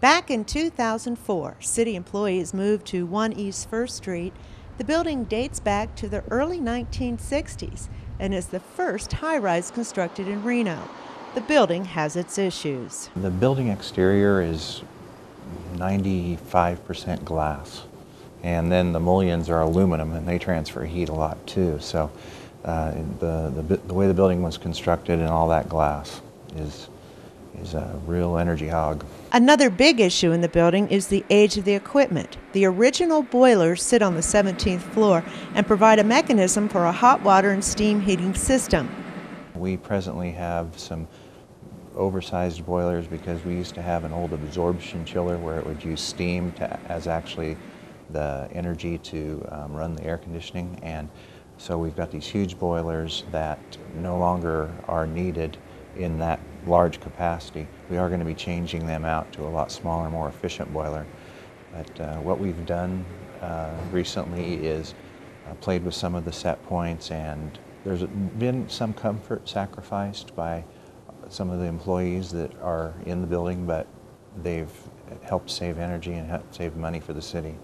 Back in 2004, city employees moved to 1 East 1st Street. The building dates back to the early 1960s and is the first high-rise constructed in Reno. The building has its issues. The building exterior is 95% glass, and then the mullions are aluminum, and they transfer heat a lot too. So the way the building was constructed and all that glass is a real energy hog. Another big issue in the building is the age of the equipment. The original boilers sit on the 17th floor and provide a mechanism for a hot water and steam heating system. We presently have some oversized boilers because we used to have an old absorption chiller where it would use steam as actually the energy to run the air conditioning, and so we've got these huge boilers that no longer are needed in that large capacity. We are going to be changing them out to a lot smaller, more efficient boiler. But what we've done recently is played with some of the set points, and there's been some comfort sacrificed by some of the employees that are in the building, but they've helped save energy and helped save money for the city.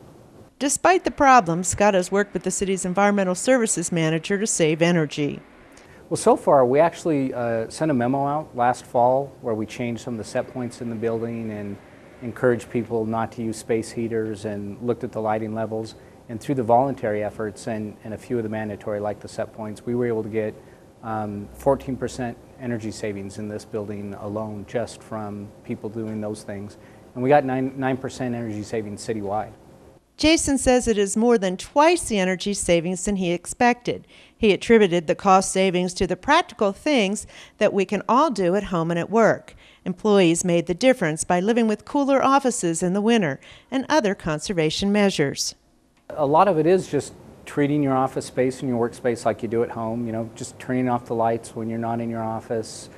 Despite the problems, Scott has worked with the city's environmental services manager to save energy. Well, so far we actually sent a memo out last fall where we changed some of the set points in the building and encouraged people not to use space heaters and looked at the lighting levels. And through the voluntary efforts and a few of the mandatory, like the set points, we were able to get 14% energy savings in this building alone just from people doing those things. And we got 9% energy savings citywide. Jason says it is more than twice the energy savings than he expected. He attributed the cost savings to the practical things that we can all do at home and at work. Employees made the difference by living with cooler offices in the winter and other conservation measures. A lot of it is just treating your office space and your workspace like you do at home. You know, just turning off the lights when you're not in your office,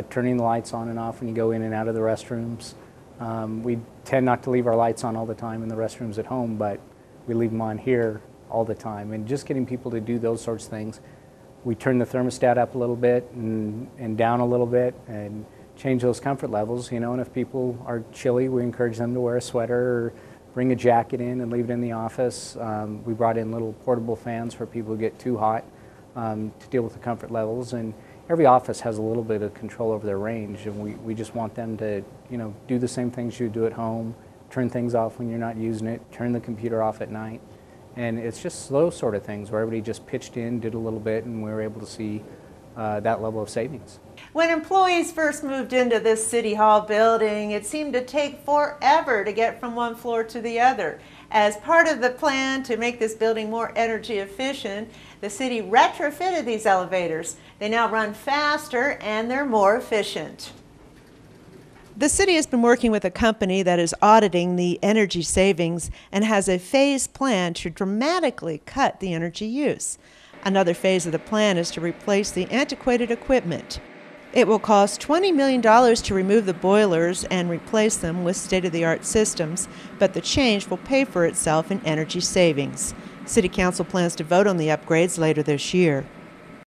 turning the lights on and off when you go in and out of the restrooms. We tend not to leave our lights on all the time in the restrooms at home, but we leave them on here all the time. And just getting people to do those sorts of things. We turn the thermostat up a little bit and down a little bit and change those comfort levels, you know, and if people are chilly, we encourage them to wear a sweater or bring a jacket in and leave it in the office. We brought in little portable fans for people who get too hot to deal with the comfort levels. And every office has a little bit of control over their range, and we just want them to, you know, do the same things you do at home, turn things off when you're not using it, turn the computer off at night. And it's just those sort of things where everybody just pitched in, did a little bit, and we were able to see that level of savings. When employees first moved into this City Hall building, it seemed to take forever to get from one floor to the other. As part of the plan to make this building more energy efficient, the city retrofitted these elevators. They now run faster and they're more efficient. The city has been working with a company that is auditing the energy savings and has a phased plan to dramatically cut the energy use. Another phase of the plan is to replace the antiquated equipment. It will cost $20 million to remove the boilers and replace them with state-of-the-art systems, but the change will pay for itself in energy savings. City Council plans to vote on the upgrades later this year.